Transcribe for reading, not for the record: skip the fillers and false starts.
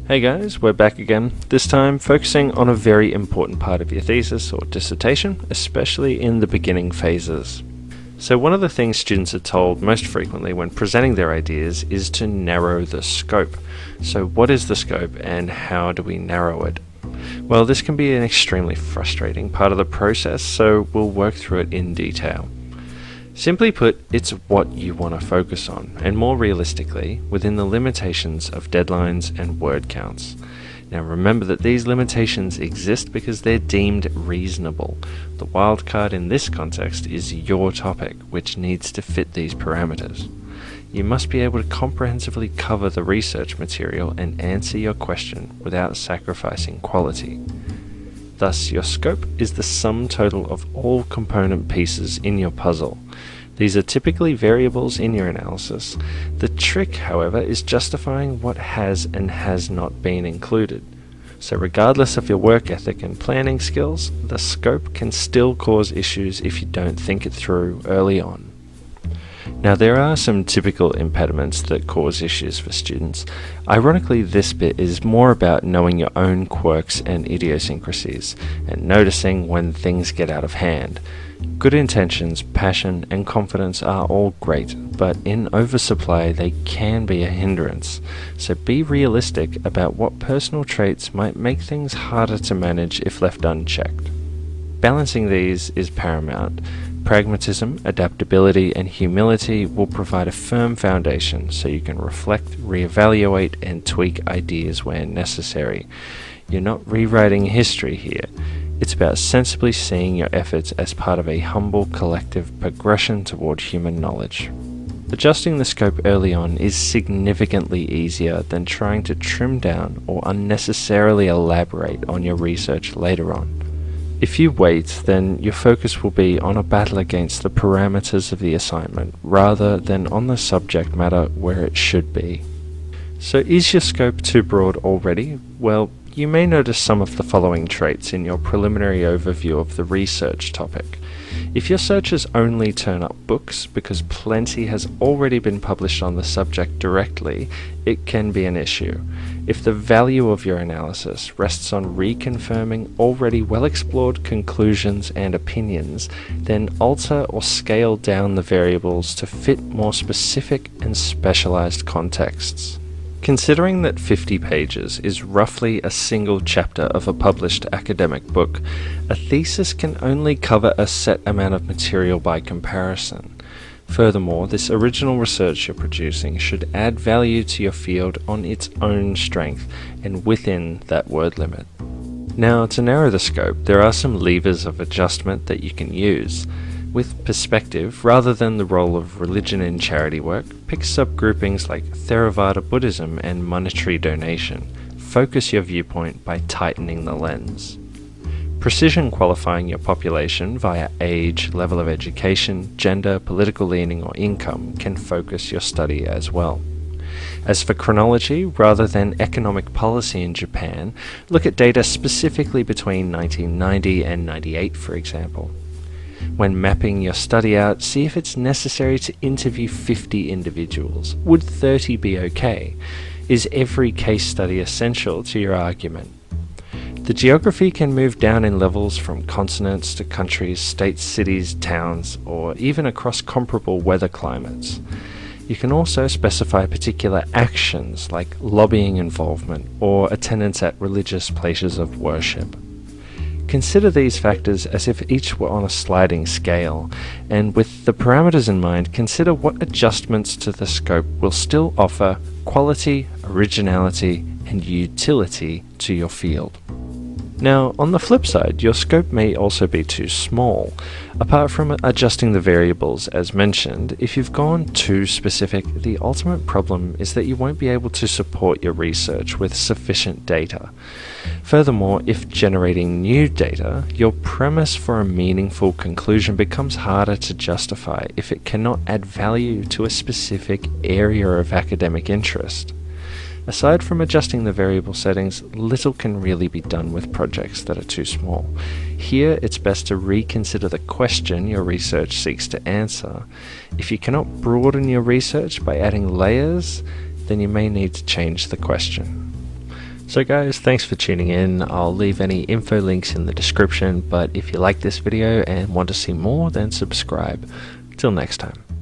Hey guys, we're back again, this time focusing on a very important part of your thesis or dissertation, especially in the beginning phases. So one of the things students are told most frequently when presenting their ideas is to narrow the scope. So what is the scope and how do we narrow it? Well, this can be an extremely frustrating part of the process, so we'll work through it in detail. Simply put, it's what you want to focus on, and more realistically, within the limitations of deadlines and word counts. Now remember that these limitations exist because they're deemed reasonable. The wildcard in this context is your topic, which needs to fit these parameters. You must be able to comprehensively cover the research material and answer your question without sacrificing quality. Thus, your scope is the sum total of all component pieces in your puzzle. These are typically variables in your analysis. The trick, however, is justifying what has and has not been included. So regardless of your work ethic and planning skills, the scope can still cause issues if you don't think it through early on. Now there are some typical impediments that cause issues for students. Ironically, this bit is more about knowing your own quirks and idiosyncrasies, and noticing when things get out of hand. Good intentions, passion, and confidence are all great, but in oversupply they can be a hindrance. So be realistic about what personal traits might make things harder to manage if left unchecked. Balancing these is paramount. Pragmatism, adaptability, and humility will provide a firm foundation so you can reflect, reevaluate, and tweak ideas where necessary. You're not rewriting history here. It's about sensibly seeing your efforts as part of a humble collective progression toward human knowledge. Adjusting the scope early on is significantly easier than trying to trim down or unnecessarily elaborate on your research later on. If you wait, then your focus will be on a battle against the parameters of the assignment, rather than on the subject matter where it should be. So is your scope too broad already? Well, you may notice some of the following traits in your preliminary overview of the research topic. If your searches only turn up books because plenty has already been published on the subject directly, it can be an issue. If the value of your analysis rests on reconfirming already well-explored conclusions and opinions, then alter or scale down the variables to fit more specific and specialized contexts. Considering that 50 pages is roughly a single chapter of a published academic book, a thesis can only cover a set amount of material by comparison. Furthermore, this original research you're producing should add value to your field on its own strength and within that word limit. Now, to narrow the scope, there are some levers of adjustment that you can use. With perspective, rather than the role of religion in charity work, pick subgroupings like Theravada Buddhism and monetary donation. Focus your viewpoint by tightening the lens. Precision qualifying your population via age, level of education, gender, political leaning, or income can focus your study as well. As for chronology, rather than economic policy in Japan, look at data specifically between 1990 and 98, for example. When mapping your study out, see if it's necessary to interview 50 individuals. Would 30 be okay? Is every case study essential to your argument? The geography can move down in levels from continents to countries, states, cities, towns, or even across comparable weather climates. You can also specify particular actions like lobbying involvement or attendance at religious places of worship. Consider these factors as if each were on a sliding scale, and with the parameters in mind, consider what adjustments to the scope will still offer quality, originality, and utility to your field. Now, on the flip side, your scope may also be too small. Apart from adjusting the variables as mentioned, if you've gone too specific, the ultimate problem is that you won't be able to support your research with sufficient data. Furthermore, if generating new data, your premise for a meaningful conclusion becomes harder to justify if it cannot add value to a specific area of academic interest. Aside from adjusting the variable settings, little can really be done with projects that are too small. Here, it's best to reconsider the question your research seeks to answer. If you cannot broaden your research by adding layers, then you may need to change the question. So guys, thanks for tuning in. I'll leave any info links in the description, but if you like this video and want to see more, then subscribe. Till next time.